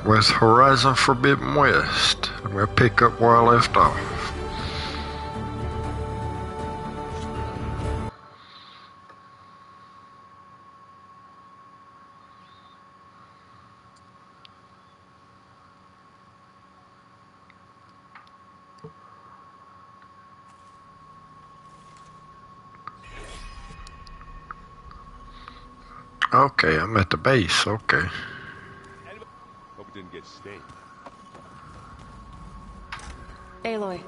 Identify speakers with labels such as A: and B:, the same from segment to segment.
A: with Horizon Forbidden West. I'm going to pick up where I left off. Okay, I'm at the base, okay.
B: Hope it didn't get stained.
C: Aloy,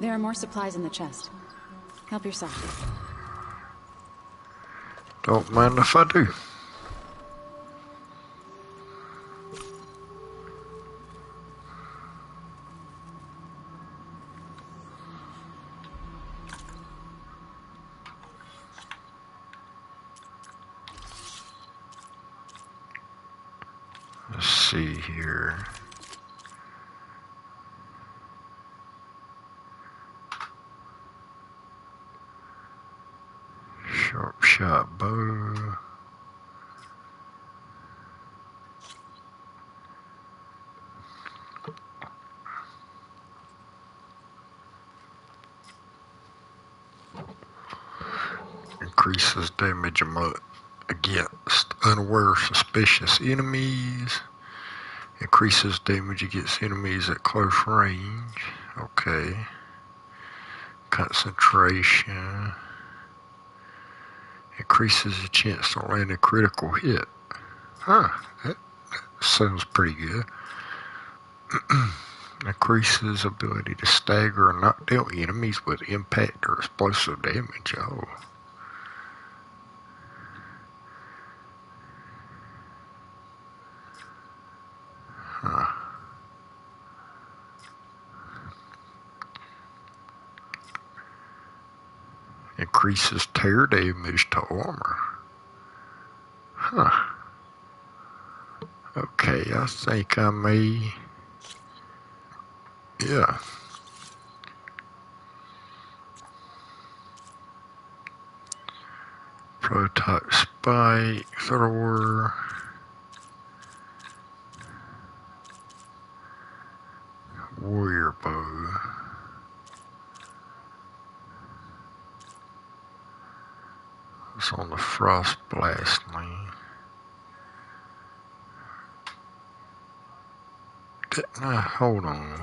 C: there are more supplies in the chest. Help yourself.
A: Don't mind if I do. Let's see here. Sharp shot bow. Increases damage against unaware suspicious enemies. Increases damage against enemies at close range. Okay. Concentration. Increases the chance to land a critical hit. Huh, that sounds pretty good. Increases ability to stagger or knock down enemies with impact or explosive damage. Oh. Huh. Increases tear damage to armor. Huh. Okay, I think I may... Yeah. Prototype spike, thrower. Warrior bow. It's on the frost blast lane. Hold on.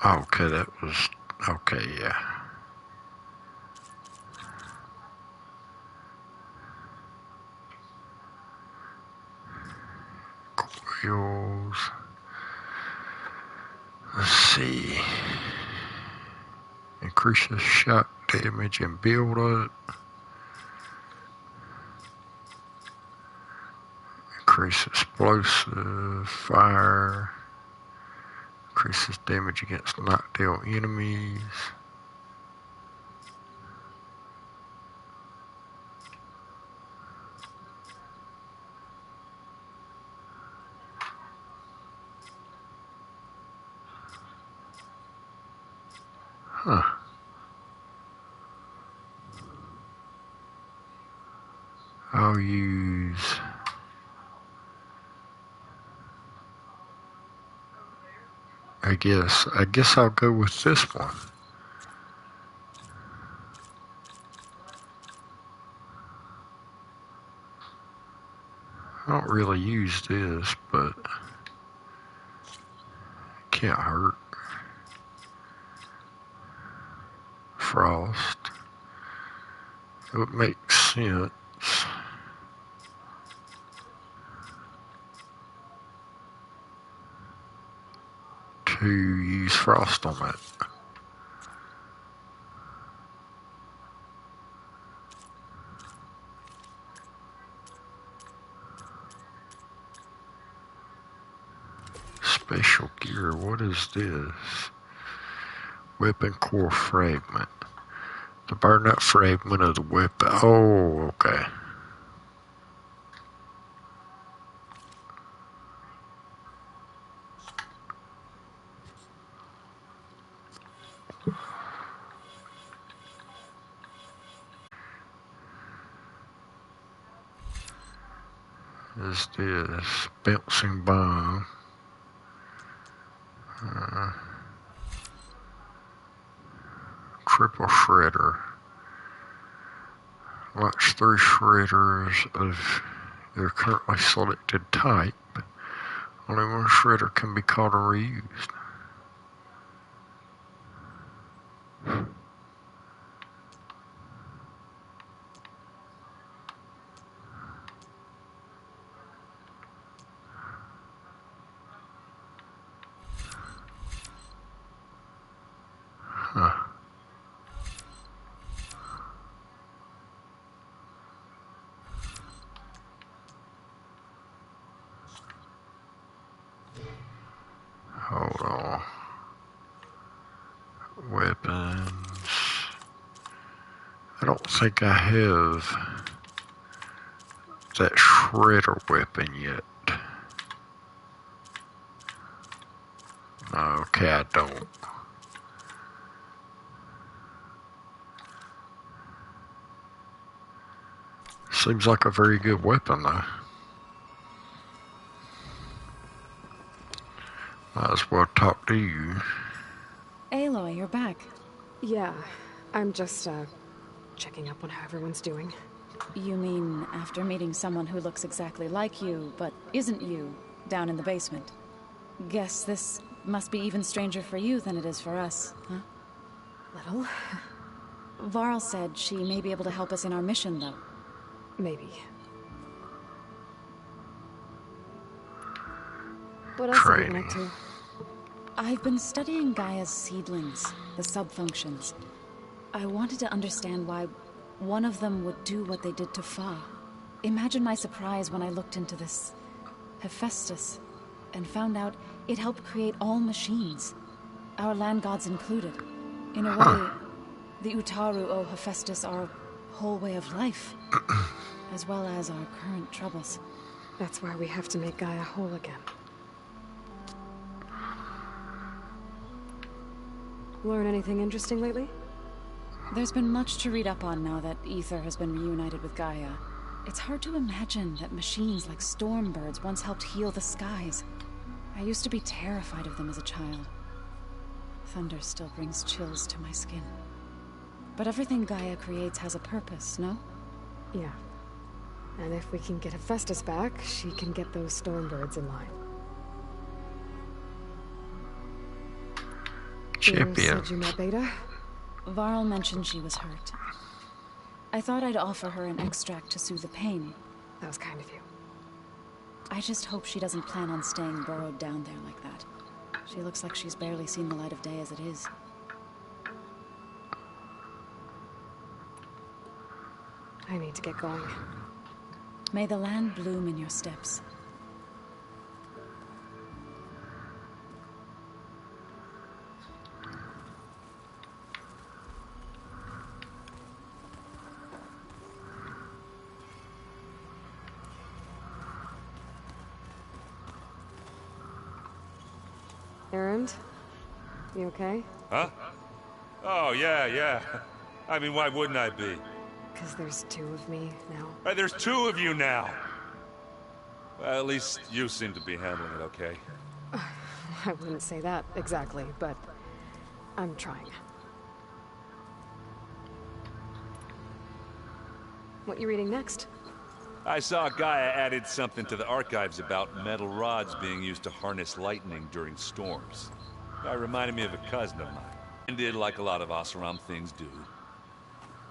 A: Okay, that was... Okay, yeah. Coils. Let's see. Increases shot damage and build up. Increase explosive fire. Increases damage against knocked down enemies. Huh. I'll use... I guess I'll go with this one. I don't really use this, but can't hurt. Frost. It would make sense to use frost on that. Special gear, what is this? Weapon core fragment. The burn up fragment of the weapon. Oh, okay. is this? Bouncing bomb. Triple shredder. Launch 3 shredders of your currently selected type. Only one shredder can be caught or reused. Huh. Hold on. Weapons. I don't think I have that shredder weapon yet. Okay, I don't. Seems like a very good weapon, though. Might as well talk to you.
C: Aloy, you're back.
D: Yeah, I'm just, checking up on how everyone's doing.
C: You mean after meeting someone who looks exactly like you, but isn't you, down in the basement? Guess this must be even stranger for you than it is for us, huh?
D: Little?
C: Varl said she may be able to help us in our mission, though.
D: Maybe. What else have you been up to?
C: I've been studying Gaia's seedlings, the subfunctions. I wanted to understand why one of them would do what they did to Fa. Imagine my surprise when I looked into this Hephaestus and found out it helped create all machines, our land gods included. In a way, the Utaru owe Hephaestus our whole way of life, as well as our current troubles.
D: That's why we have to make Gaia whole again. Learn anything interesting lately?
C: There's been much to read up on now that Aether has been reunited with Gaia. It's hard to imagine that machines like Stormbirds once helped heal the skies. I used to be terrified of them as a child. Thunder still brings chills to my skin. But everything Gaia creates has a purpose, no?
D: Yeah. And if we can get Hephaestus back, she can get those Stormbirds in line.
A: Champion.
D: You said you met Beta?
C: Varl mentioned she was hurt. I thought I'd offer her an extract to soothe the pain.
D: That was kind of you.
C: I just hope she doesn't plan on staying burrowed down there like that. She looks like she's barely seen the light of day as it is.
D: I need to get going.
C: May the land bloom in your steps.
D: Erend? You okay?
B: Huh? Oh, yeah. I mean, why wouldn't I be?
D: Because there's 2 of me now.
B: Right, there's 2 of you now. Well, at least you seem to be handling it okay.
D: I wouldn't say that exactly, but I'm trying. What you reading next?
B: I saw Gaia added something to the archives about metal rods being used to harness lightning during storms. That reminded me of a cousin of mine. And did like a lot of Oseram things do.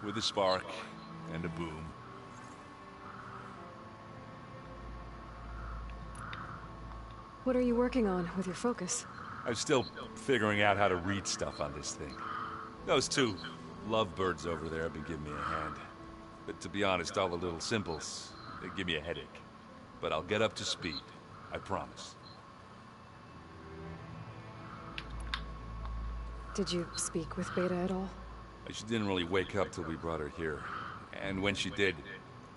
B: With a spark and a boom.
D: What are you working on with your focus?
B: I'm still figuring out how to read stuff on this thing. Those 2 lovebirds over there have been giving me a hand. But to be honest, all the little symbols, they give me a headache. But I'll get up to speed. I promise.
D: Did you speak with Beta at all?
B: She didn't really wake up till we brought her here. And when she did,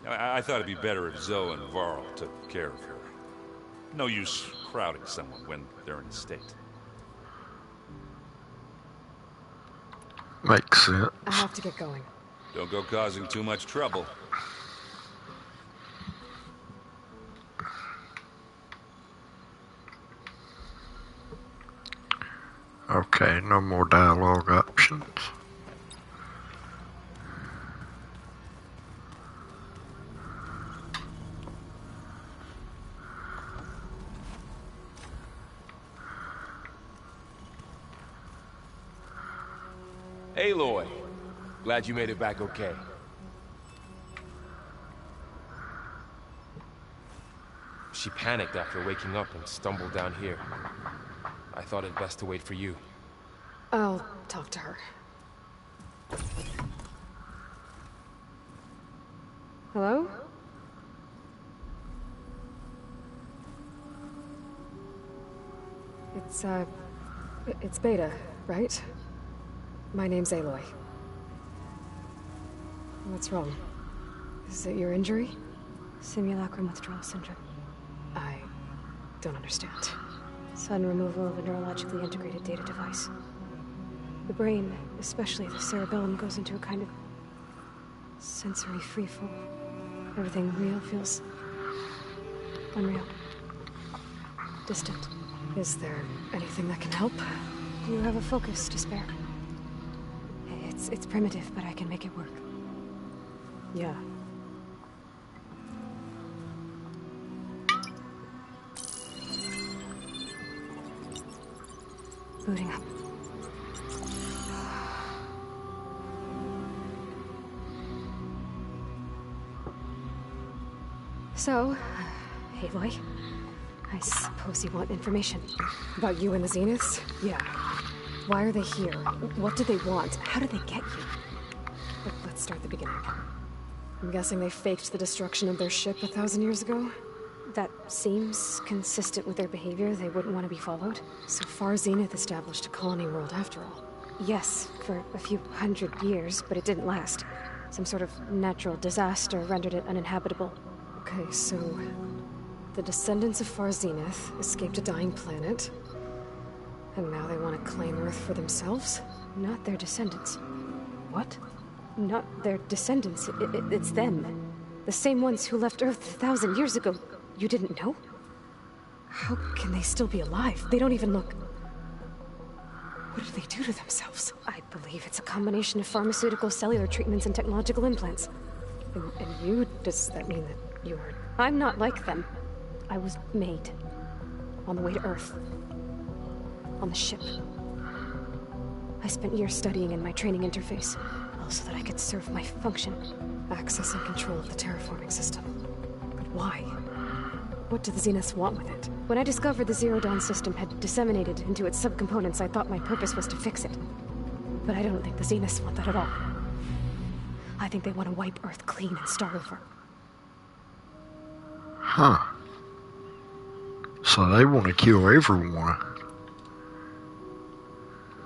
B: I thought it'd be better if Zoe and Varl took care of her. No use crowding someone when they're in a state.
A: Makes sense.
D: I have to get going.
B: Don't go causing too much trouble.
A: Okay, no more dialogue options.
E: Aloy, glad you made it back okay. She panicked after waking up and stumbled down here. I thought it best to wait for you.
D: I'll talk to her. Hello? It's Beta, right? My name's Aloy. What's wrong? Is it your injury?
F: Simulacrum withdrawal syndrome.
D: I don't understand.
F: Sudden removal of a neurologically integrated data device. The brain, especially the cerebellum, goes into a kind of sensory freefall. Everything real feels unreal. Distant.
D: Is there anything that can help?
F: Do you have a focus to spare? It's primitive, but I can make it work.
D: Yeah.
F: Booting up. So, Aloy, I suppose you want information.
D: About you and the Zeniths? Yeah. Why are they here? What do they want? How did they get you? Let's start at the beginning. I'm guessing they faked the destruction of their ship 1,000 years ago?
F: That seems consistent with their behavior. They wouldn't want to be followed.
D: So far, Zenith established a colony world after all.
F: Yes, for a few hundred years, but it didn't last. Some sort of natural disaster rendered it uninhabitable.
D: Okay, so the descendants of Far Zenith escaped a dying planet, and now they want to claim Earth for themselves?
F: Not their descendants.
D: What?
F: Not their descendants. It's them. The same ones who left Earth 1,000 years ago. You didn't know?
D: How can they still be alive? They don't even look... What did they do to themselves?
F: I believe it's a combination of pharmaceutical, cellular treatments, and technological implants.
D: And you? Does that mean that you were...
F: I'm not like them. I was made. On the way to Earth. On the ship. I spent years studying in my training interface, all so that I could serve my function.
D: Access and control of the terraforming system. But why? What do the Zeniths want with it?
F: When I discovered the Zero Dawn system had disseminated into its subcomponents, I thought my purpose was to fix it. But I don't think the Zeniths want that at all. I think they want to wipe Earth clean and start over.
A: Huh. So they want to kill everyone.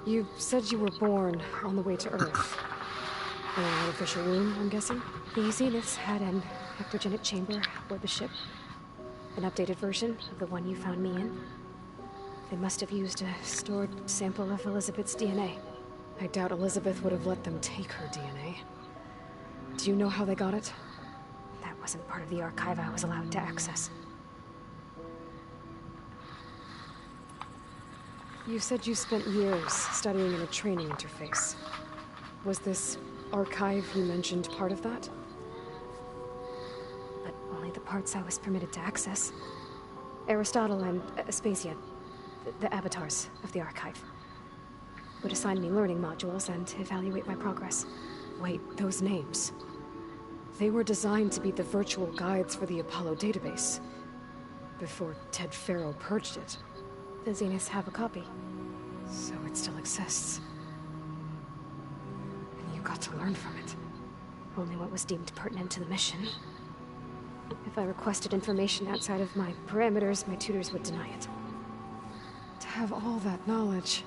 D: You said you were born on the way to Earth. In an artificial womb, I'm guessing?
F: The Zeniths had an ectogenic chamber aboard the ship. An updated version of the one you found me in. They must have used a stored sample of Elizabeth's DNA.
D: I doubt Elizabeth would have let them take her DNA. Do you know how they got it?
F: That wasn't part of the archive I was allowed to access.
D: You said you spent years studying in a training interface. Was this archive you mentioned part of that?
F: But only the parts I was permitted to access. Aristotle and Aspasia, the avatars of the archive, would assign me learning modules and evaluate my progress.
D: Wait, those names. They were designed to be the virtual guides for the Apollo database. Before Ted Faro purged it.
F: The Zeniths have a copy.
D: So it still exists. And you got to learn from it.
F: Only what was deemed pertinent to the mission. If I requested information outside of my parameters, my tutors would deny it.
D: To have all that knowledge,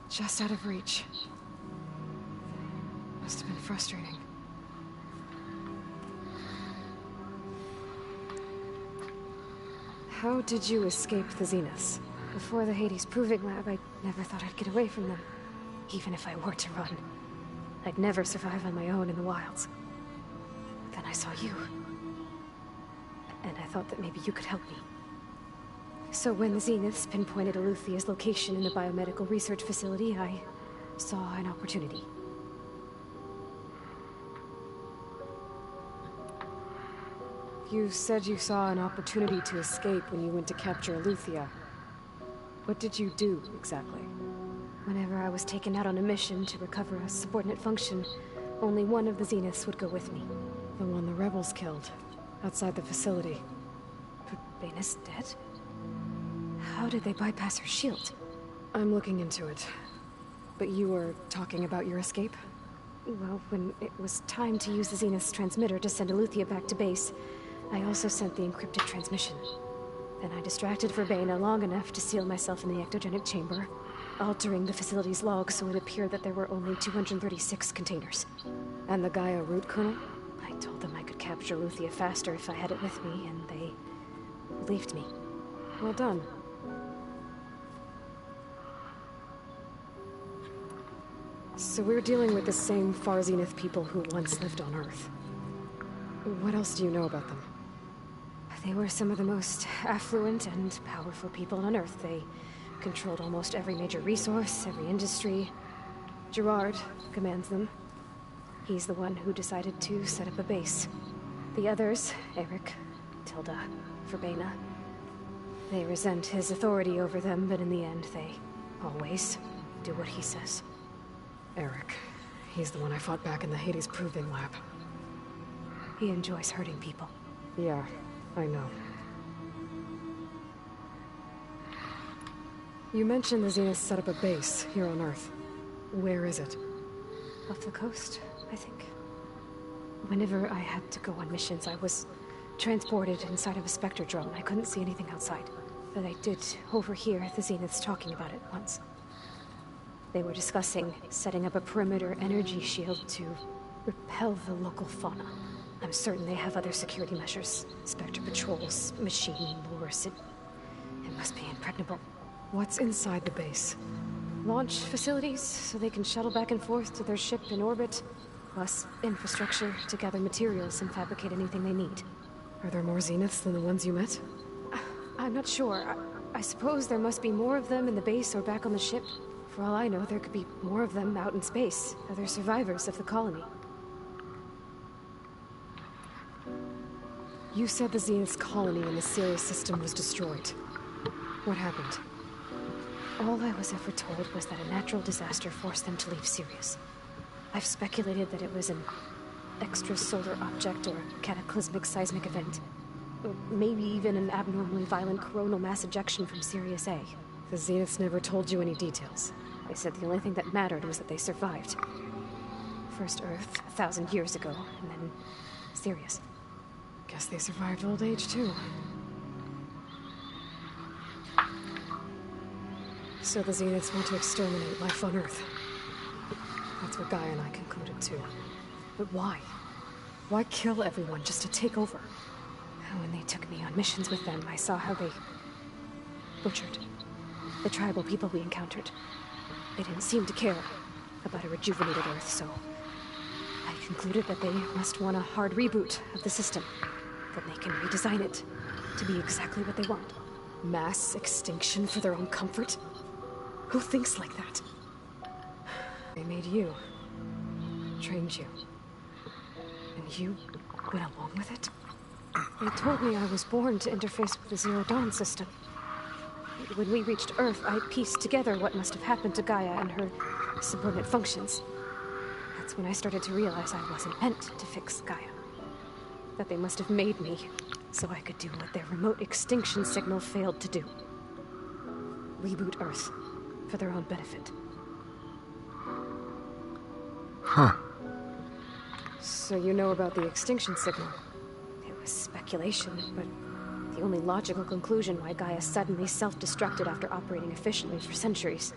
D: just out of reach. Must have been frustrating. How did you escape the Zeniths?
F: Before the Hades Proving Lab, I never thought I'd get away from them. Even if I were to run. I'd never survive on my own in the wilds. Then I saw you. And I thought that maybe you could help me. So when the Zeniths pinpointed Aluthia's location in the biomedical research facility, I saw an opportunity.
D: You said you saw an opportunity to escape when you went to capture Aluthia. What did you do, exactly?
F: Whenever I was taken out on a mission to recover a subordinate function, only one of the Zeniths would go with me.
D: The one the rebels killed, outside the facility.
F: Baina's dead? How did they bypass her shield?
D: I'm looking into it. But you were talking about your escape?
F: Well, when it was time to use the Zenith's transmitter to send Aluthia back to base, I also sent the encrypted transmission. Then I distracted Verbena long enough to seal myself in the ectogenic chamber, altering the facility's log so it appeared that there were only 236 containers.
D: And the Gaia root kernel?
F: I told them I could capture Aluthia faster if I had it with me, and they believed me.
D: Well done. So we're dealing with the same Far Zenith people who once lived on Earth. What else do you know about them?
F: They were some of the most affluent and powerful people on Earth. They controlled almost every major resource, every industry. Gerard commands them. He's the one who decided to set up a base. The others, Eric, Tilda, Verbena, they resent his authority over them, but in the end, they always do what he says.
D: Eric. He's the one I fought back in the Hades Proving Lab.
F: He enjoys hurting people.
D: Yeah, I know. You mentioned the Zenith set up a base here on Earth. Where is it?
F: Off the coast, I think. Whenever I had to go on missions, I was transported inside of a Spectre drone. I couldn't see anything outside. But I did overhear the Zeniths talking about it once. They were discussing setting up a perimeter energy shield to repel the local fauna. I'm certain they have other security measures. Spectre patrols, machine lures. It must be impregnable.
D: What's inside the base?
F: Launch facilities, so they can shuttle back and forth to their ship in orbit. Plus infrastructure to gather materials and fabricate anything they need.
D: Are there more Zeniths than the ones you met?
F: I'm not sure. I suppose there must be more of them in the base or back on the ship. For all I know, there could be more of them out in space. Other survivors of the colony.
D: You said the Zenith's colony in the Sirius system was destroyed. What happened?
F: All I was ever told was that a natural disaster forced them to leave Sirius. I've speculated that it was an extrasolar object or a cataclysmic seismic event. Or maybe even an abnormally violent coronal mass ejection from Sirius A.
D: The Zeniths never told you any details.
F: They said the only thing that mattered was that they survived. First Earth, 1,000 years ago, and then Sirius.
D: Guess they survived old age, too. So the Zeniths want to exterminate life on Earth. That's what Gaia and I concluded, too. But why? Why kill everyone just to take over?
F: When they took me on missions with them, I saw how they butchered the tribal people we encountered. They didn't seem to care about a rejuvenated Earth, so I concluded that they must want a hard reboot of the system. Then they can redesign it to be exactly what they want.
D: Mass extinction for their own comfort? Who thinks like that? They made you. Trained you. And you went along with it?
F: They told me I was born to interface with the Zero Dawn system. When we reached Earth, I pieced together what must have happened to Gaia and her subordinate functions. That's when I started to realize I wasn't meant to fix Gaia. That they must have made me so I could do what their remote extinction signal failed to do. Reboot Earth for their own benefit.
A: Huh.
F: So you know about the extinction signal? It was speculation, but the only logical conclusion why Gaia suddenly self-destructed after operating efficiently for centuries.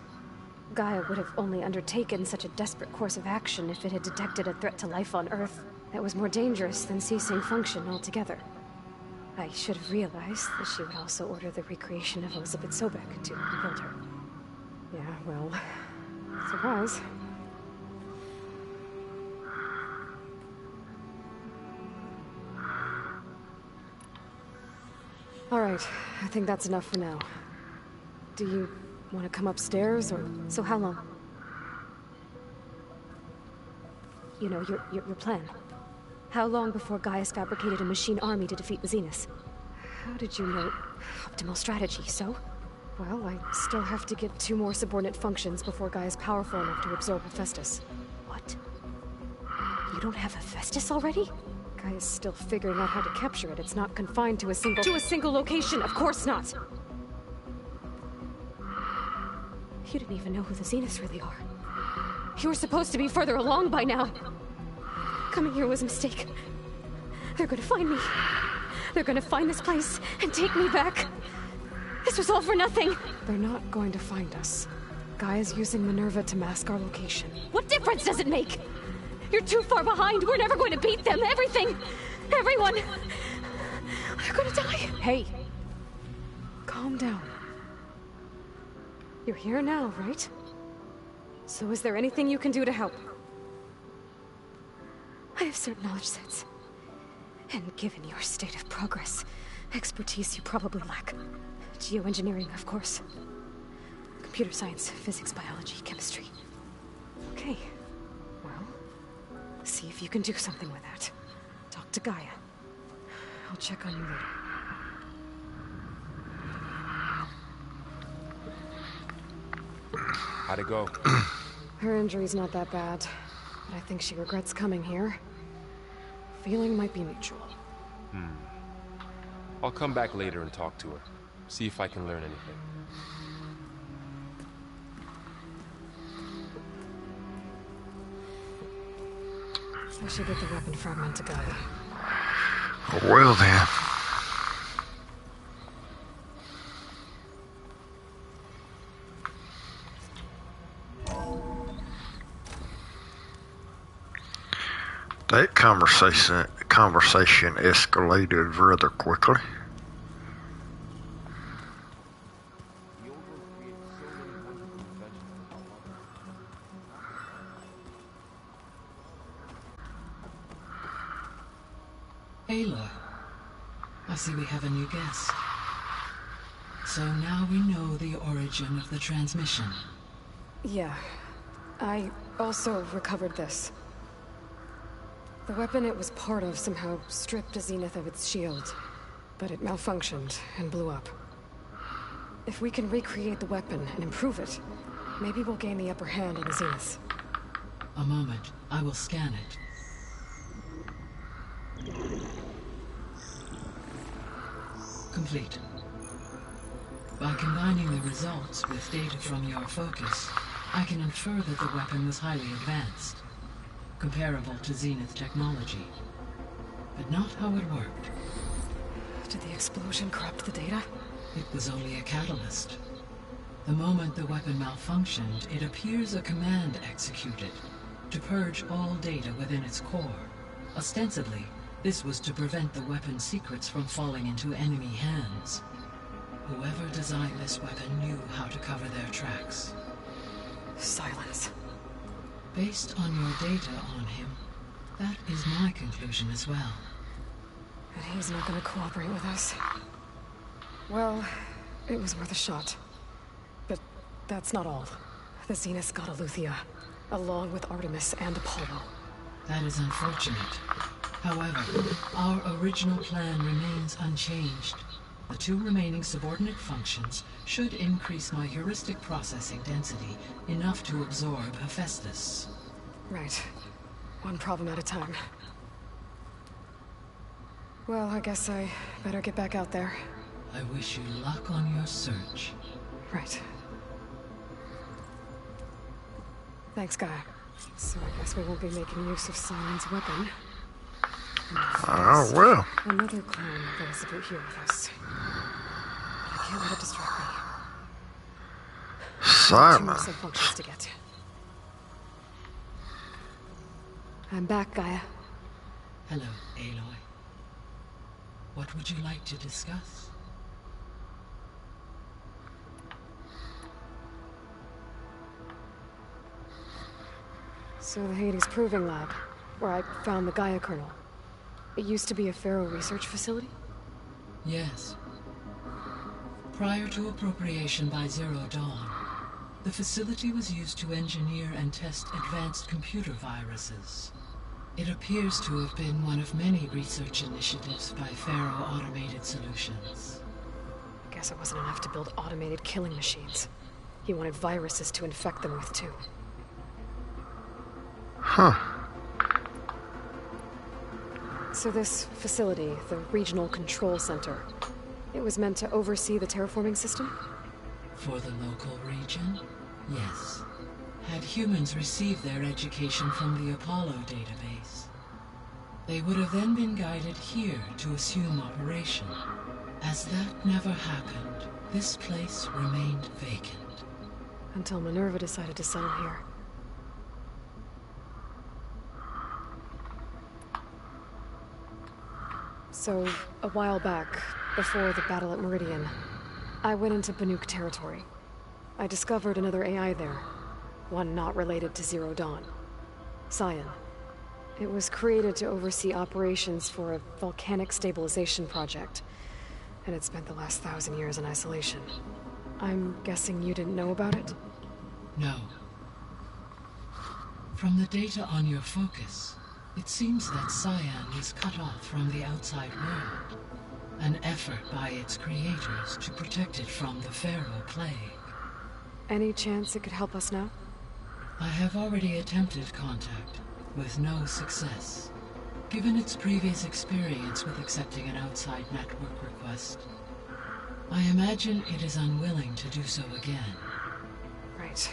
F: Gaia would have only undertaken such a desperate course of action if it had detected a threat to life on Earth that was more dangerous than ceasing function altogether. I should have realized that she would also order the recreation of Elizabeth Sobek to rebuild her.
D: Yeah, well, surprise. Alright, I think that's enough for now. Do you want to come upstairs, or...
F: So how long? You know, your plan. How long before Gaius fabricated a machine army to defeat the Zeniths?
D: How did you know?
F: Optimal strategy, so?
D: Well, I still have to get 2 more subordinate functions before Gaia is powerful enough to absorb Hephaestus.
F: What? You don't have Hephaestus already?
D: Gaia is still figuring out how to capture it. It's not confined to a single location. Of course not.
F: You didn't even know who the Zeniths really are.
D: You were supposed to be further along by now.
F: Coming here was a mistake. They're gonna find me. They're gonna find this place and take me back. This was all for nothing.
D: They're not going to find us. Gaia's using Minerva to mask our location.
F: What difference does it make? You're too far behind. We're never going to beat them. Everything. Everyone. They're gonna die.
D: Hey. Calm down. You're here now, right? So is there anything you can do to help?
F: I have certain knowledge sets. And given your state of progress, expertise you probably lack. Geoengineering, of course. Computer science, physics, biology, chemistry.
D: Okay. Well, see if you can do something with that. Talk to Gaia. I'll check on you later.
E: How'd it go?
D: Her injury's not that bad, but I think she regrets coming here. Feeling might be mutual.
E: I'll come back later and talk to her. See if I can learn anything.
D: I should get the weapon fragment to Gaia.
A: Well then. That conversation escalated rather quickly.
G: Aloy, I see we have a new guest. So now we know the origin of the transmission.
D: Yeah. I also recovered this. The weapon it was part of somehow stripped a Zenith of its shield, but it malfunctioned and blew up. If we can recreate the weapon and improve it, maybe we'll gain the upper hand on the Zeniths.
G: A moment, I will scan it. Complete. By combining the results with data from your focus, I can infer that the weapon was highly advanced, comparable to Zenith technology, but not how it worked.
D: Did the explosion corrupt the data?
G: It was only a catalyst. The moment the weapon malfunctioned, it appears a command executed to purge all data within its core. Ostensibly, this was to prevent the weapon's secrets from falling into enemy hands. Whoever designed this weapon knew how to cover their tracks.
D: Silence.
G: Based on your data on him, that is my conclusion as well.
D: And he's not going to cooperate with us. Well, it was worth a shot. But that's not all. The Zeniths got Eleuthia, along with Artemis and Apollo.
G: That is unfortunate. However, our original plan remains unchanged. The 2 remaining subordinate functions should increase my heuristic processing density enough to absorb Hephaestus.
D: Right. One problem at a time. Well, I guess I better get back out there.
G: I wish you luck on your search.
D: Right. Thanks, Gaia. So I guess we won't be making use of Simon's weapon.
A: Oh, well.
D: Another clone Beelzebub here with us. I can't let it distract me. 2 more
A: Simon.
D: subfunctions to get. I'm back, Gaia.
G: Hello, Aloy. What would you like to discuss?
D: So the Hades Proving Lab, where I found the Gaia kernel. It used to be a Pharaoh research facility?
G: Yes. Prior to appropriation by Zero Dawn, the facility was used to engineer and test advanced computer viruses. It appears to have been one of many research initiatives by Faro Automated Solutions.
D: Guess it wasn't enough to build automated killing machines. He wanted viruses to infect them with, too.
A: Huh.
D: So this facility, the Regional Control Center, it was meant to oversee the terraforming system?
G: For the local region, yes. Had humans received their education from the Apollo database, they would have then been guided here to assume operation. As that never happened, this place remained vacant.
D: Until Minerva decided to settle here. So, a while back, before the battle at Meridian, I went into Banuk territory. I discovered another AI there. One not related to Zero Dawn. Cyan. It was created to oversee operations for a volcanic stabilization project, and it spent the last 1,000 years in isolation. I'm guessing you didn't know about it?
G: No. From the data on your focus, it seems that Cyan was cut off from the outside world. An effort by its creators to protect it from the Faro plague.
D: Any chance it could help us now?
G: I have already attempted contact, with no success. Given its previous experience with accepting an outside network request, I imagine it is unwilling to do so again.
D: Right.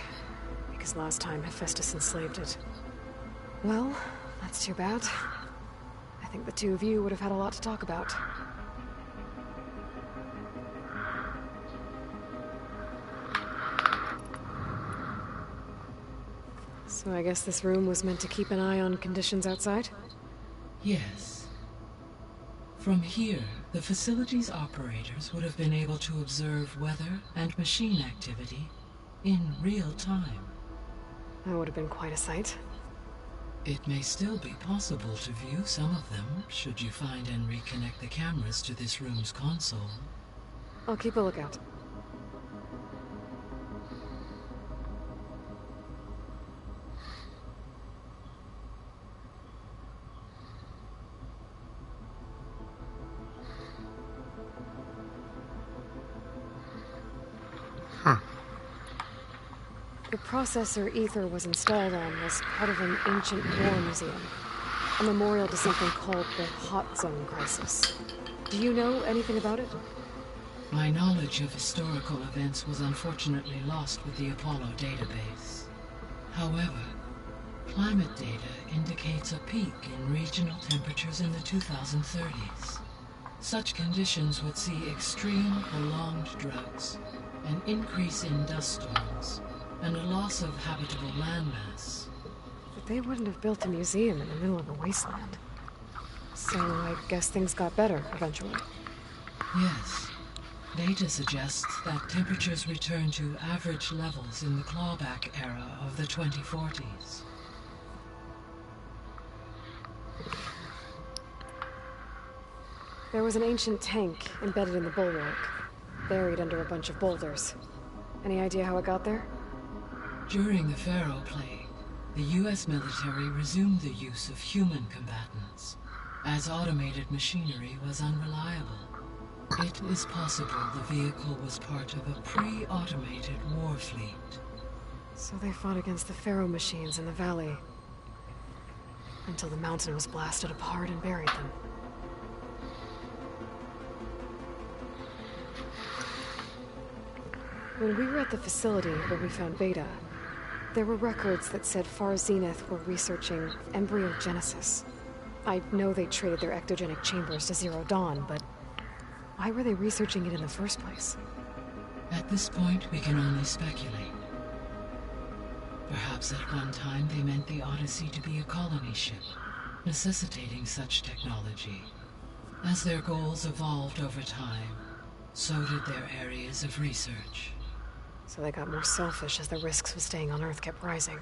D: Because last time Hephaestus enslaved it. Well, that's too bad. I think the two of you would have had a lot to talk about. So I guess this room was meant to keep an eye on conditions outside?
G: Yes. From here, the facility's operators would have been able to observe weather and machine activity in real time.
D: That would have been quite a sight.
G: It may still be possible to view some of them, should you find and reconnect the cameras to this room's console.
D: I'll keep a lookout. The processor Ether was installed on was part of an ancient war museum. A memorial to something called the Hot Zone Crisis. Do you know anything about it?
G: My knowledge of historical events was unfortunately lost with the Apollo database. However, climate data indicates a peak in regional temperatures in the 2030s. Such conditions would see extreme, prolonged droughts, an increase in dust storms, and a loss of habitable landmass.
D: But they wouldn't have built a museum in the middle of a wasteland. So I guess things got better eventually.
G: Yes. Data suggests that temperatures returned to average levels in the clawback era of the 2040s.
D: There was an ancient tank embedded in the bulwark, buried under a bunch of boulders. Any idea how it got there?
G: During the Faro plague, the U.S. military resumed the use of human combatants, as automated machinery was unreliable. It is possible the vehicle was part of a pre-automated war fleet.
D: So they fought against the Faro machines in the valley, until the mountain was blasted apart and buried them. When we were at the facility where we found Beta, there were records that said Far Zenith were researching embryogenesis. I know they traded their ectogenic chambers to Zero Dawn, but why were they researching it in the first place?
G: At this point, we can only speculate. Perhaps at one time they meant the Odyssey to be a colony ship, necessitating such technology. As their goals evolved over time, so did their areas of research.
D: So they got more selfish as the risks of staying on Earth kept rising.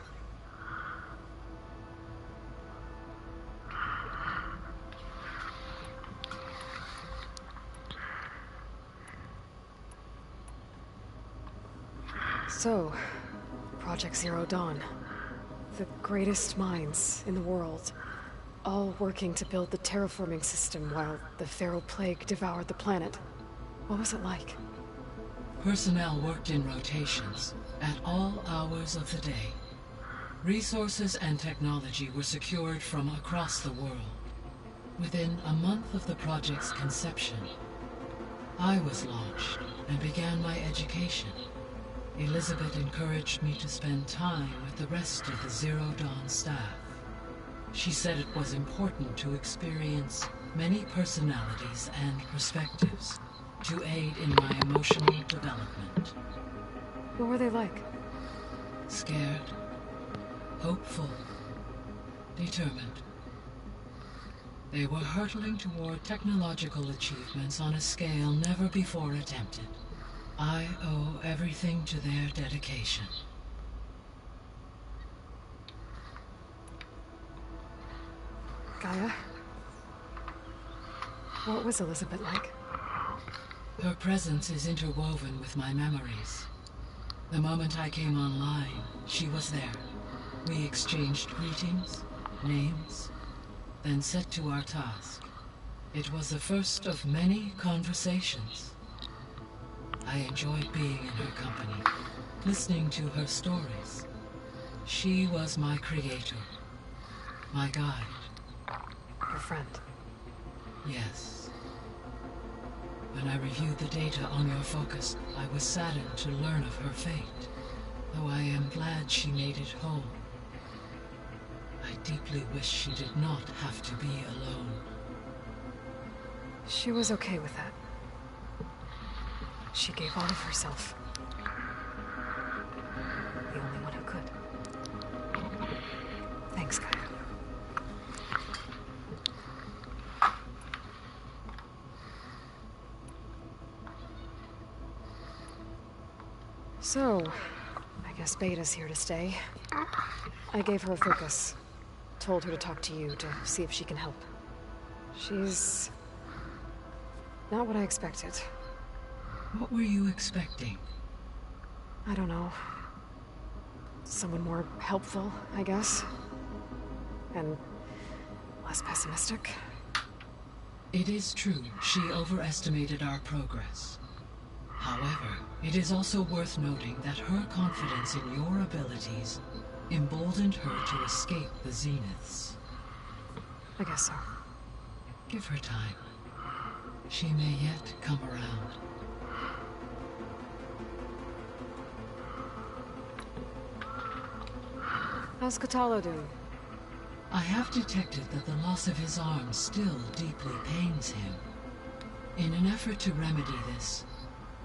D: So, Project Zero Dawn. The greatest minds in the world, all working to build the terraforming system while the Pharaoh Plague devoured the planet. What was it like?
G: Personnel worked in rotations at all hours of the day. Resources and technology were secured from across the world. Within a month of the project's conception, I was launched and began my education. Elizabeth encouraged me to spend time with the rest of the Zero Dawn staff. She said it was important to experience many personalities and perspectives to aid in my emotional development.
D: What were they like?
G: Scared, hopeful, determined. They were hurtling toward technological achievements on a scale never before attempted. I owe everything to their dedication.
D: Gaia? What was Elizabeth like?
G: Her presence is interwoven with my memories. The moment I came online, she was there. We exchanged greetings, names, then set to our task. It was the first of many conversations. I enjoyed being in her company, listening to her stories. She was my creator, my guide.
D: Your friend.
G: Yes. When I reviewed the data on your focus, I was saddened to learn of her fate, though I am glad she made it home. I deeply wish she did not have to be alone.
D: She was okay with that. She gave all of herself. The only one who could. Thanks, Gaia. So, I guess Beta's here to stay. I gave her a focus. Told her to talk to you to see if she can help. She's not what I expected.
G: What were you expecting?
D: I don't know. Someone more helpful, I guess. And less pessimistic.
G: It is true, she overestimated our progress. However, it is also worth noting that her confidence in your abilities emboldened her to escape the Zeniths.
D: I guess so.
G: Give her time. She may yet come around.
D: How's Kotallo doing?
G: I have detected that the loss of his arm still deeply pains him. In an effort to remedy this,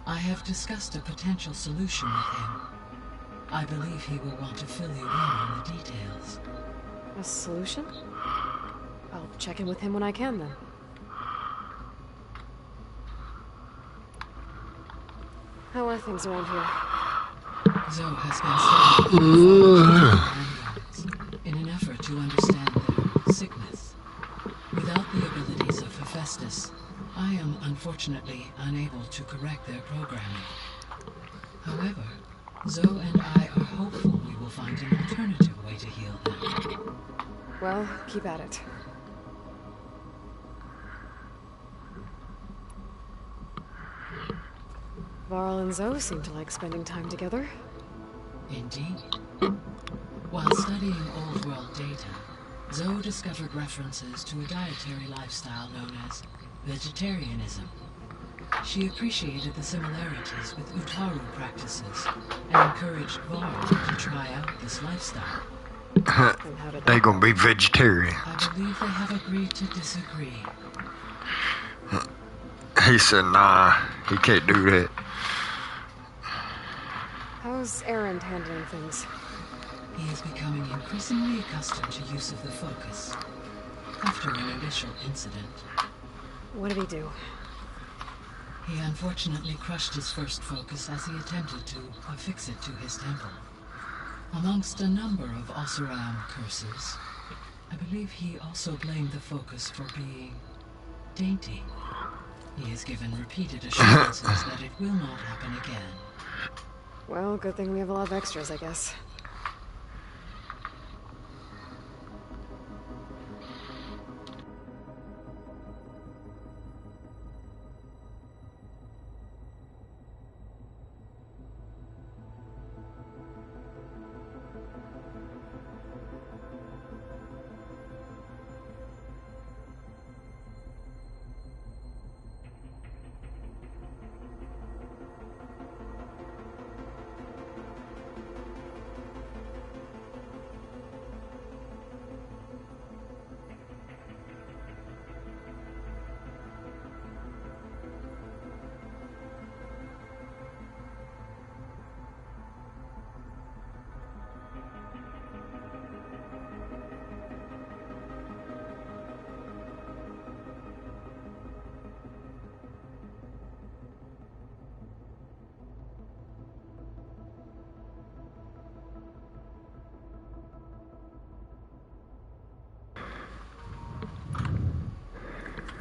G: I have discussed a potential solution with him. I believe he will want to fill you in on the details.
D: A solution? I'll check in with him when I can, then. How are things around here?
G: Zoe has been studying in an effort to understand their sickness. Without the abilities of Hephaestus, I am unfortunately unable to correct their programming. However, Zoe and I are hopeful we will find an alternative way to heal them.
D: Well, keep at it. Varl and Zoe seem to like spending time together.
G: Indeed. While studying old world data, Zoe discovered references to a dietary lifestyle known as vegetarianism. She appreciated the similarities with Utaru practices and encouraged Varl to try out this lifestyle.
A: They gonna be vegetarian.
G: I believe they have agreed to disagree.
A: He said, nah, he can't do that.
D: How's Erend handling things?
G: He is becoming increasingly accustomed to use of the focus. After an initial incident,
D: What did he do?
G: he unfortunately crushed his first focus as he attempted to affix it to his temple. Amongst a number of Oseram curses, I believe he also blamed the focus for being dainty. He has given repeated assurances that it will not happen again.
D: Well, good thing we have a lot of extras, I guess.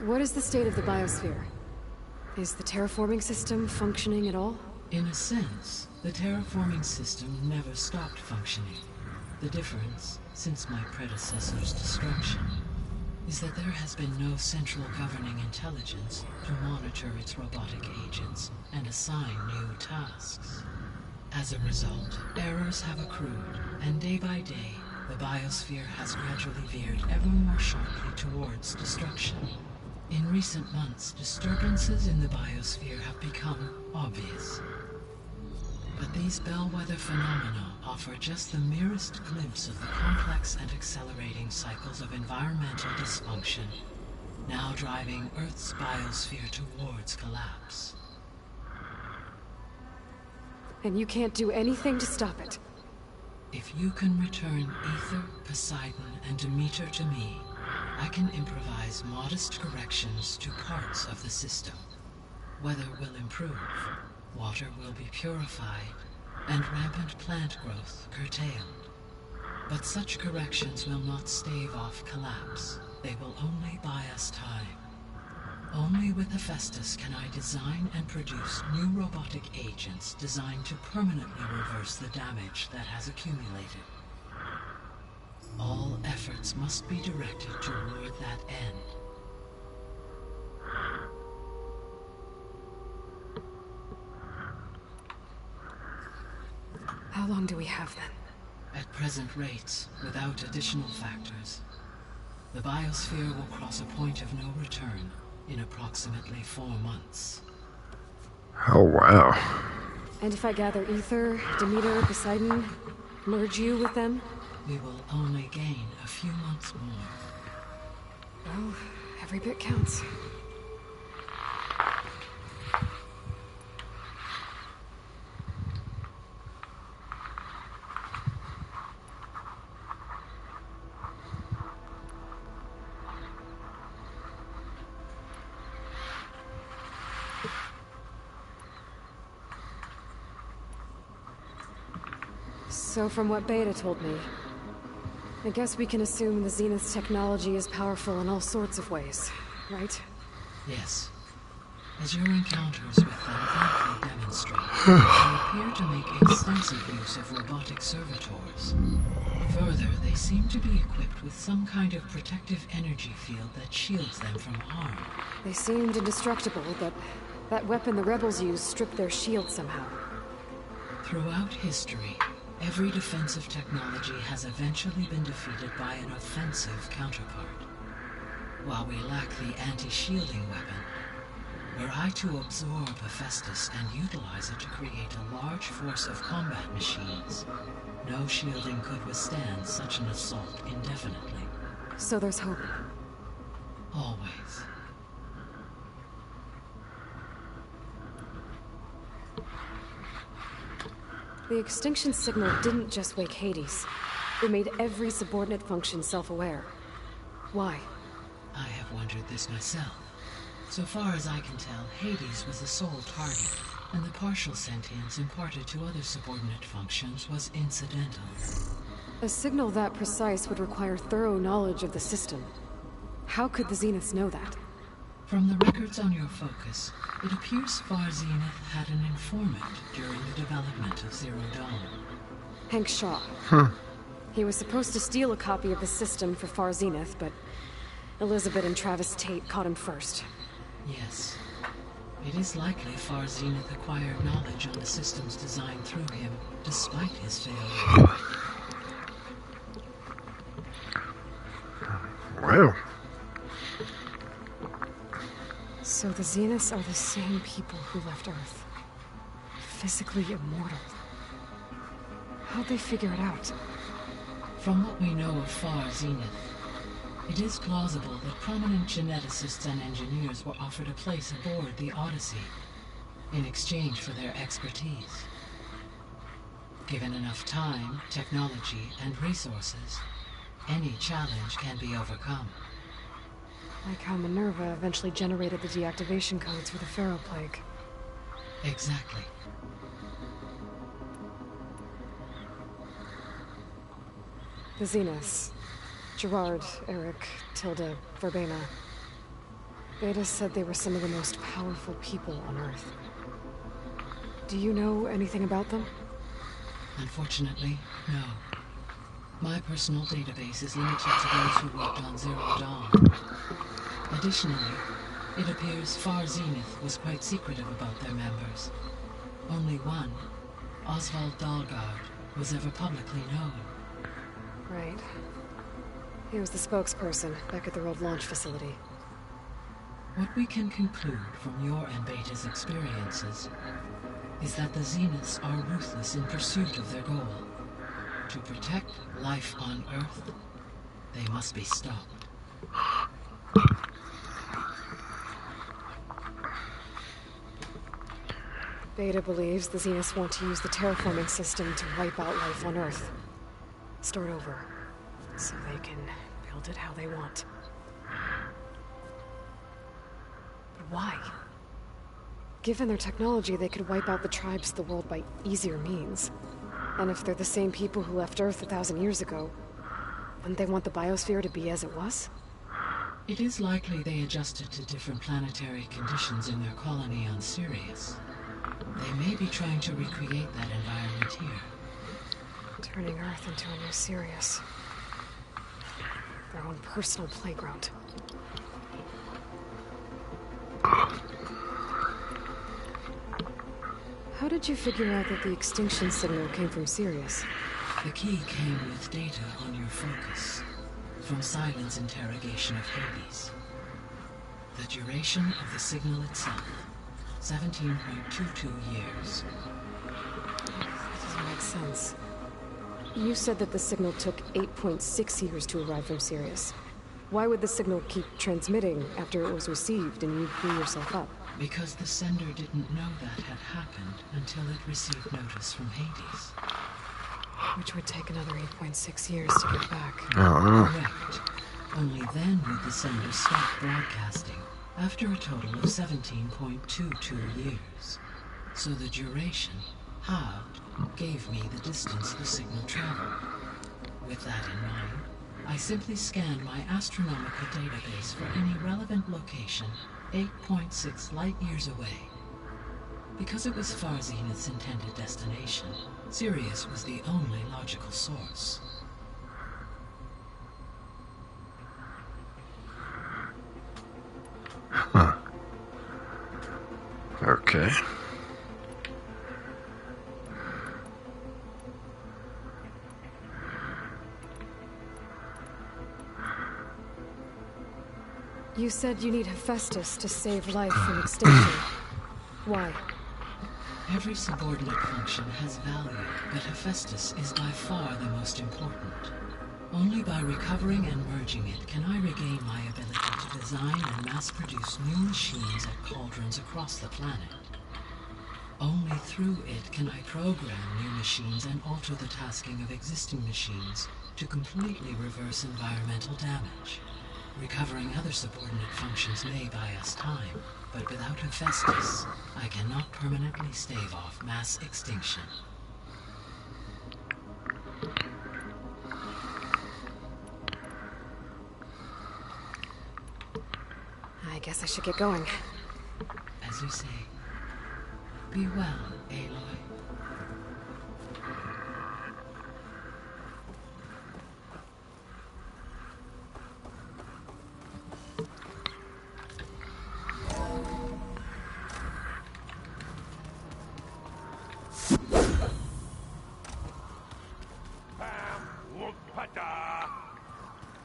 D: What is the state of the biosphere? Is the terraforming system functioning at all?
G: In a sense, the terraforming system never stopped functioning. The difference, since my predecessor's destruction, is that there has been no central governing intelligence to monitor its robotic agents and assign new tasks. As a result, errors have accrued, and day by day, the biosphere has gradually veered ever more sharply towards destruction. In recent months, disturbances in the biosphere have become obvious. But these bellwether phenomena offer just the merest glimpse of the complex and accelerating cycles of environmental dysfunction, now driving Earth's biosphere towards collapse.
D: And you can't do anything to stop it?
G: If you can return Aether, Poseidon, and Demeter to me, I can improvise modest corrections to parts of the system. Weather will improve, water will be purified, and rampant plant growth curtailed. But such corrections will not stave off collapse. They will only buy us time. Only with Hephaestus can I design and produce new robotic agents designed to permanently reverse the damage that has accumulated. All efforts must be directed toward that end.
D: How long do we have then?
G: At present rates, without additional factors, the biosphere will cross a point of no return in approximately 4 months.
A: Oh, wow.
D: And if I gather Aether, Demeter, Poseidon, merge you with them?
G: We will only gain a few months more.
D: Well, every bit counts. So from what Beta told me, I guess we can assume the Zenith's technology is powerful in all sorts of ways, right?
G: Yes. As your encounters with them amply demonstrate, they appear to make extensive use of robotic servitors. Further, they seem to be equipped with some kind of protective energy field that shields them from harm.
D: They seemed indestructible, but that weapon the rebels used stripped their shield somehow.
G: Throughout history, every defensive technology has eventually been defeated by an offensive counterpart. While we lack the anti-shielding weapon, were I to absorb Hephaestus and utilize it to create a large force of combat machines, no shielding could withstand such an assault indefinitely.
D: So there's hope.
G: Always.
D: The extinction signal didn't just wake Hades. It made every subordinate function self-aware. Why?
G: I have wondered this myself. So far as I can tell, Hades was the sole target, and the partial sentience imparted to other subordinate functions was incidental.
D: A signal that precise would require thorough knowledge of the system. How could the Zeniths know that?
G: From the records on your focus, it appears Far Zenith had an informant during the development of Zero Dawn.
D: Hank Shaw. He was supposed to steal a copy of the system for Far Zenith, but Elizabeth and Travis Tate caught him first.
G: Yes. It is likely Far Zenith acquired knowledge on the system's design through him, despite his failure.
A: Well.
D: So the Zeniths are the same people who left Earth. Physically immortal. How'd they figure it out?
G: From what we know of Far Zenith, it is plausible that prominent geneticists and engineers were offered a place aboard the Odyssey in exchange for their expertise. Given enough time, technology, and resources, any challenge can be overcome.
D: Like how Minerva eventually generated the deactivation codes for the Pharaoh Plague.
G: Exactly.
D: The Zeniths. Gerard, Eric, Tilda, Verbena. Beta said they were some of the most powerful people on Earth. Do you know anything about them?
G: Unfortunately, no. My personal database is limited to those who worked on Zero Dawn. Additionally, it appears Far Zenith was quite secretive about their members. Only one, Oswald Dahlgard, was ever publicly known.
D: Right. He was the spokesperson back at their old launch facility.
G: What we can conclude from your and Beta's experiences is that the Zeniths are ruthless in pursuit of their goal. To protect life on Earth, they must be stopped.
D: Beta believes the Zeniths want to use the terraforming system to wipe out life on Earth. Start over, so they can build it how they want. But why? Given their technology, they could wipe out the tribes of the world by easier means. And if they're the same people who left Earth 1,000 years ago, wouldn't they want the biosphere to be as it was?
G: It is likely they adjusted to different planetary conditions in their colony on Sirius. They may be trying to recreate that environment here.
D: Turning Earth into a new Sirius. Their own personal playground. How did you figure out that the extinction signal came from Sirius?
G: The key came with data on your focus, from Silent's interrogation of Hades. The duration of the signal itself, 17.22 years.
D: That doesn't make sense. You said that the signal took 8.6 years to arrive from Sirius. Why would the signal keep transmitting after it was received and you blew yourself up?
G: Because the sender didn't know that had happened until it received notice from Hades.
D: Which would take another 8.6 years to get back.
G: Correct. Only then would the sender stop broadcasting, after a total of 17.22 years. So the duration, halved, gave me the distance the signal traveled. With that in mind, I simply scanned my astronomical database for any relevant location 8.6 light-years away. Because it was Far Zenith's intended destination, Sirius was the only logical source.
A: Huh. Okay.
D: You said you need Hephaestus to save life from extinction. Why?
G: Every subordinate function has value, but Hephaestus is by far the most important. Only by recovering and merging it can I regain my ability to design and mass-produce new machines at cauldrons across the planet. Only through it can I program new machines and alter the tasking of existing machines to completely reverse environmental damage. Recovering other subordinate functions may buy us time, but without Hephaestus, I cannot permanently stave off mass extinction.
D: guess I should get going.
G: As you say. Be well, Aloy.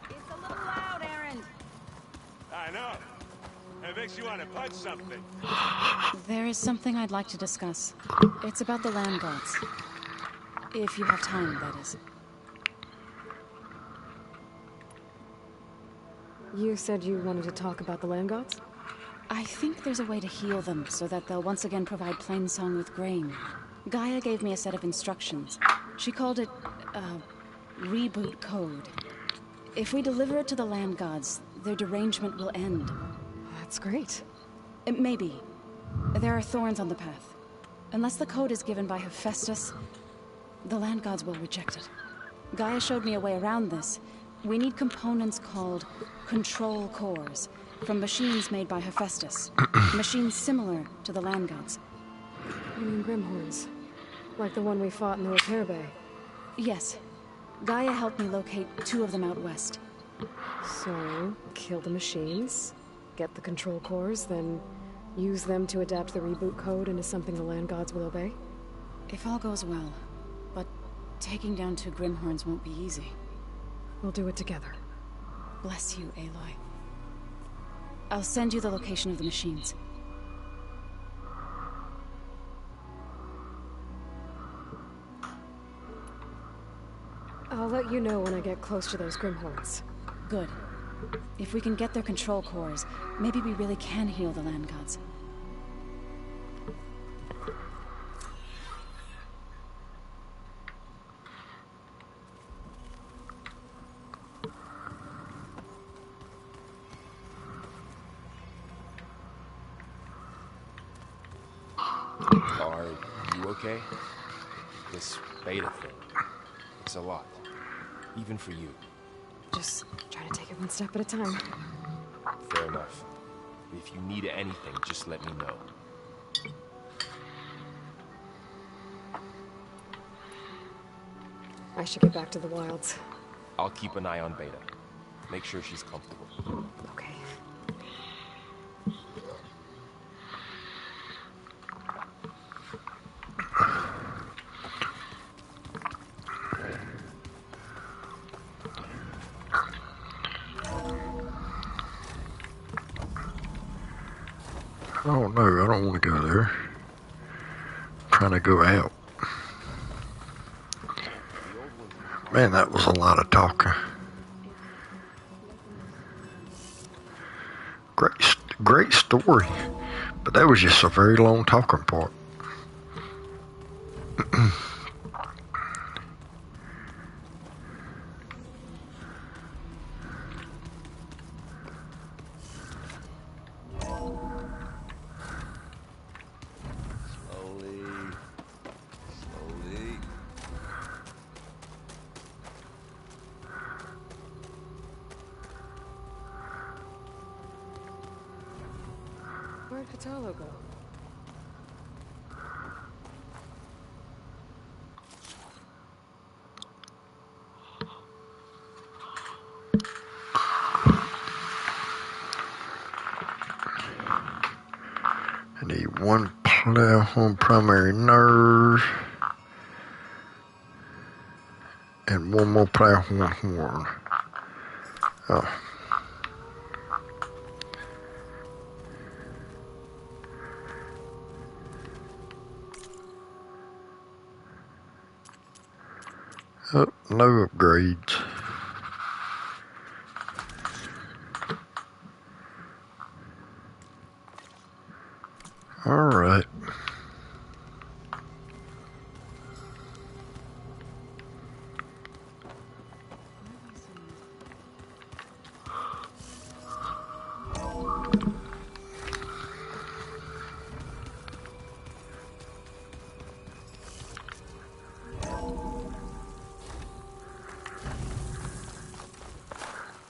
C: It's a little loud, Aaron.
B: I know. It makes you want to punch something.
C: There is something I'd like to discuss. It's about the land gods. If you have time, that is.
D: You said you wanted to talk about the land gods?
C: I think there's a way to heal them so that they'll once again provide Plainsong with grain. Gaia gave me a set of instructions. She called it, reboot code. If we deliver it to the land gods, their derangement will end.
D: That's great.
C: Maybe. There are thorns on the path. Unless the code is given by Hephaestus, the land gods will reject it. Gaia showed me a way around this. We need components called control cores, from machines made by Hephaestus. Machines similar to the land gods.
D: You mean Grimhorns? Like the one we fought in the repair bay?
C: Yes. Gaia helped me locate 2 of them out west.
D: So, kill the machines, get the control cores, then use them to adapt the reboot code into something the land gods will obey?
C: If all goes well. But taking down 2 Grimhorns won't be easy.
D: We'll do it together.
C: Bless you, Aloy. I'll send you the location of the machines.
D: I'll let you know when I get close to those Grimhorns.
C: Good. If we can get their control cores, maybe we really can heal the land gods.
E: Are you okay? This beta thing, it's a lot. Even for you.
D: Just try to take it one step at a time.
E: Fair enough. If you need anything, just let me know.
D: I should get back to the wilds.
E: I'll keep an eye on Beta. Make sure she's comfortable.
D: Okay.
A: Oh no, I don't want to go there. I'm trying to go out. Man, that was a lot of talking. Great story, but that was just a very long talking part.
D: Where'd Hatalo go?
A: I need 1 Plowhorn primary nerve and 1 more Plowhorn horn. Oh. Oh, no upgrades. Alright.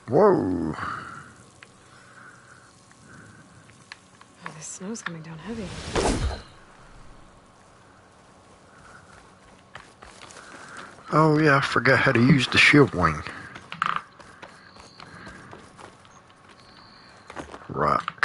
A: Whoa.
D: snow's coming down heavy.
A: Oh yeah, I forgot how to use the shield wing. Rock.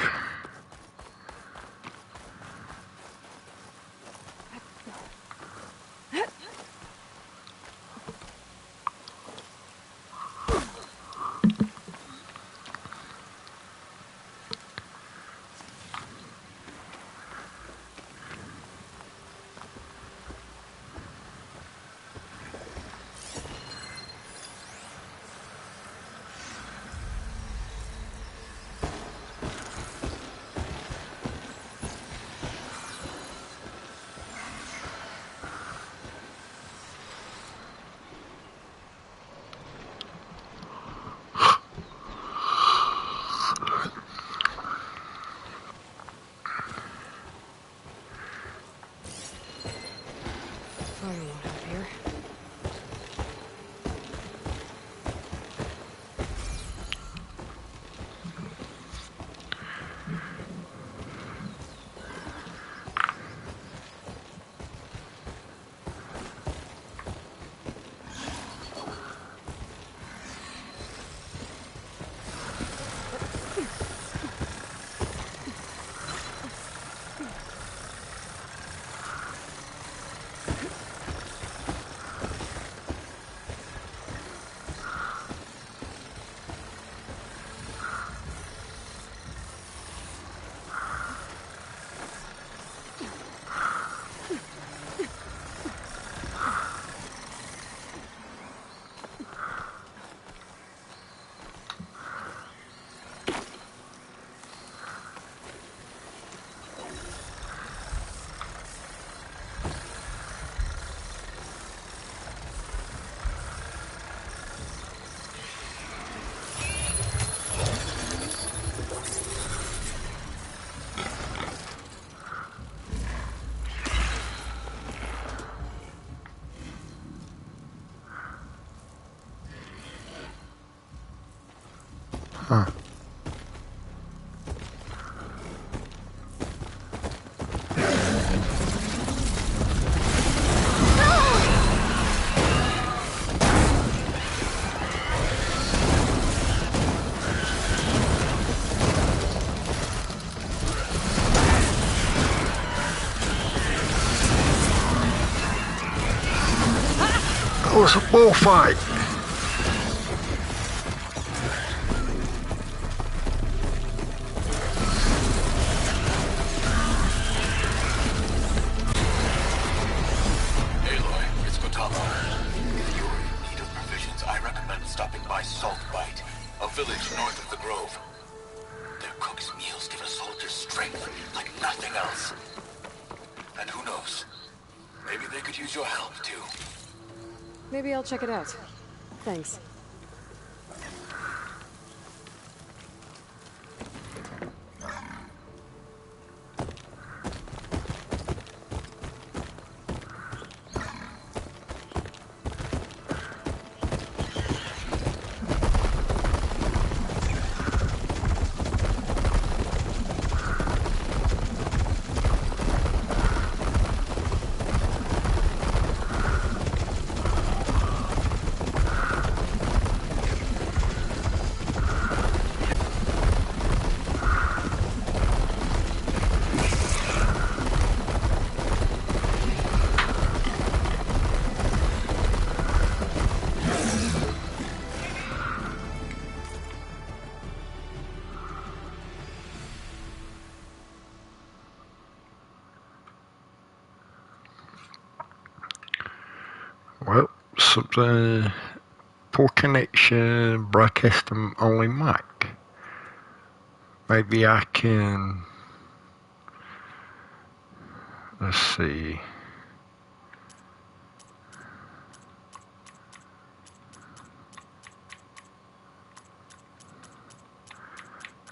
D: Fire won't help here.
A: Huh. That was a bullfight.
D: Maybe I'll check it out. Thanks.
A: Well, something poor connection, broadcast only mic. Maybe I can. Let's see.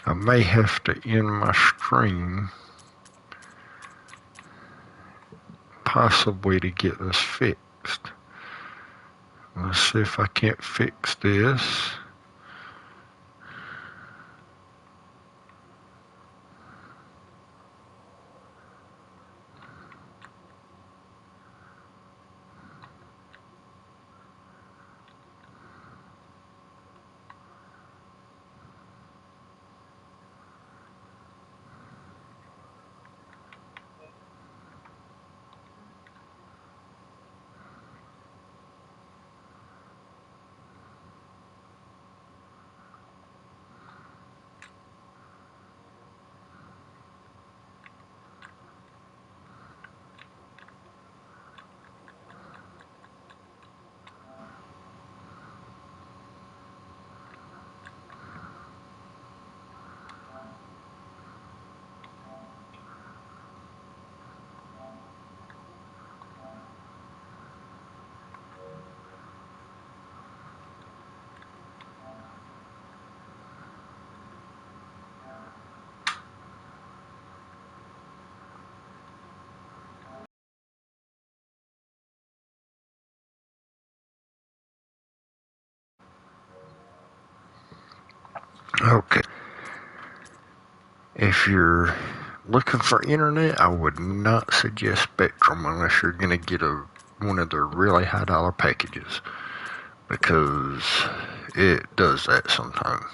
A: I may have to end my stream, possibly to get this fixed. Let's see if I can't fix this. Okay. If you're looking for internet, I would not suggest Spectrum unless you're going to get one of their really high dollar packages, because it does that sometimes.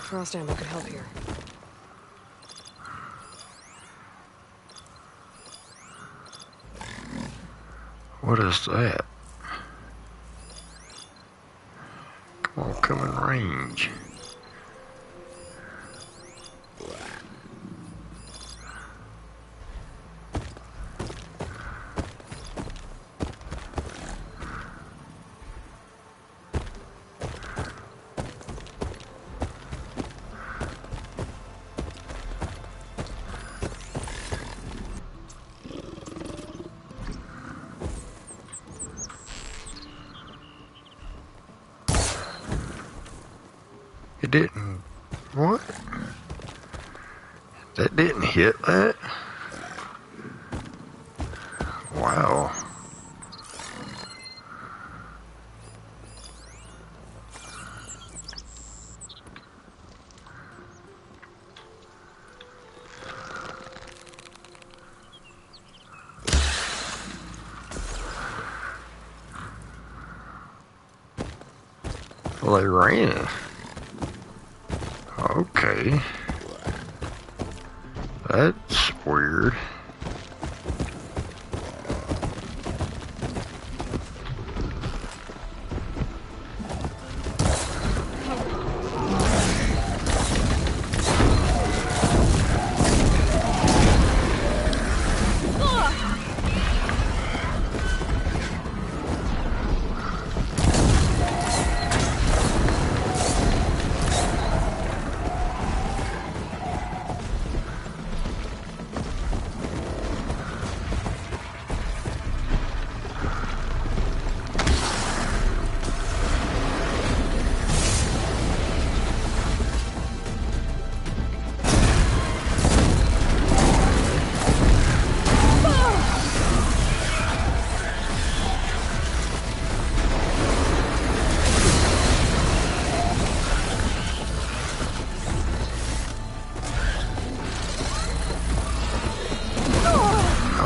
D: Frost ammo could help here.
A: What is that? Come on, come in range. It didn't. What? That didn't hit that? Wow. Well, they ran. Okay. That's weird.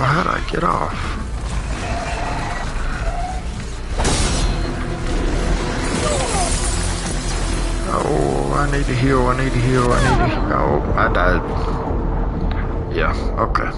A: How'd I get off? Oh, I need to heal, I need to heal, I need to heal. Oh, I died. Yeah, okay.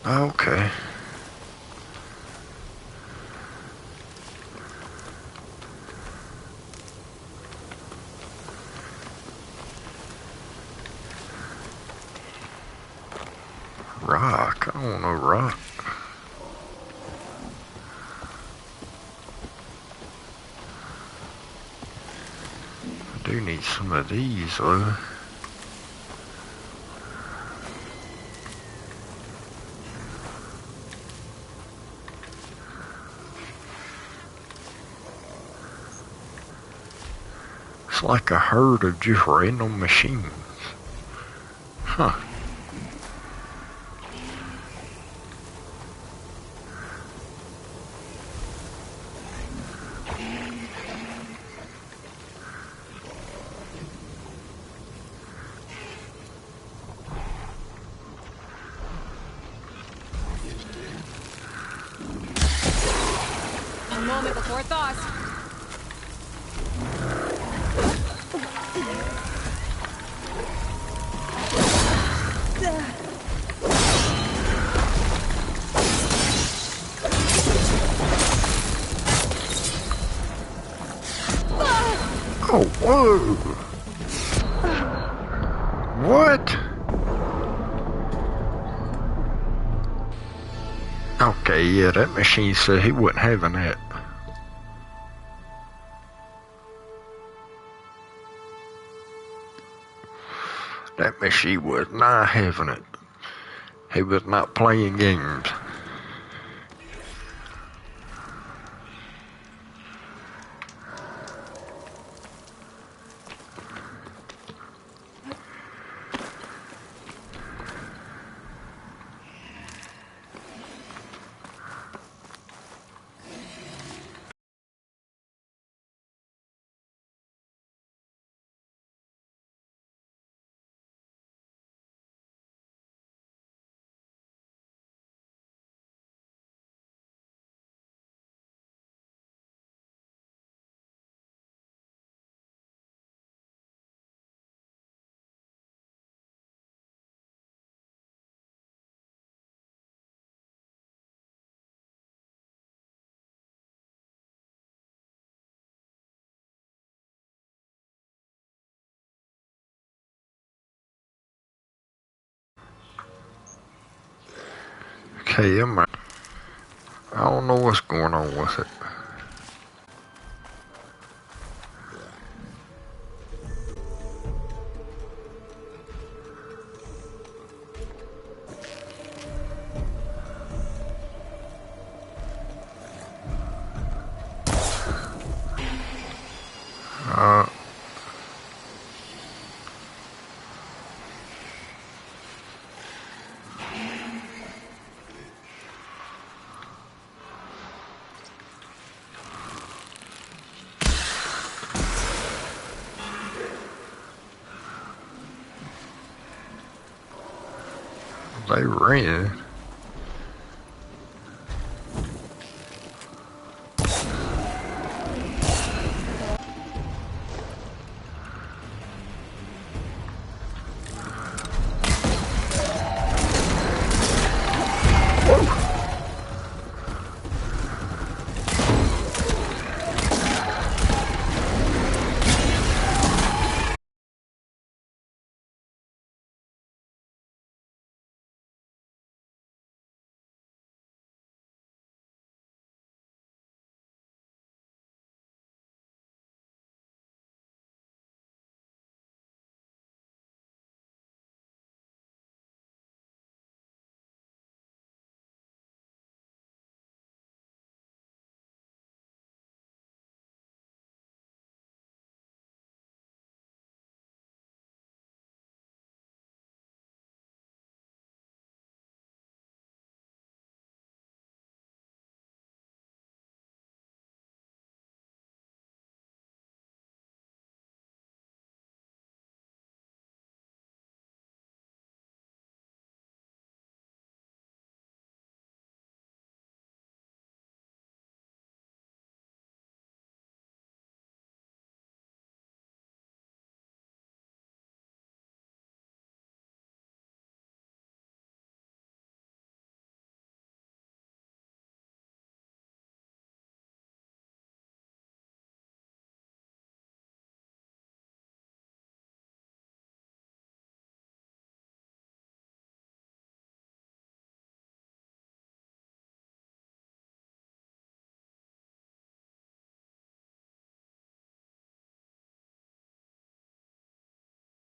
A: Okay. Rock. I don't know rock. I do need some of these though. It's like a herd of just random machines. Huh.
F: A moment before it thaws.
A: What? Okay, yeah, that machine said he wasn't having that. That machine was not having it. He was not playing games. Okay, I don't know what's going on with it. They ran.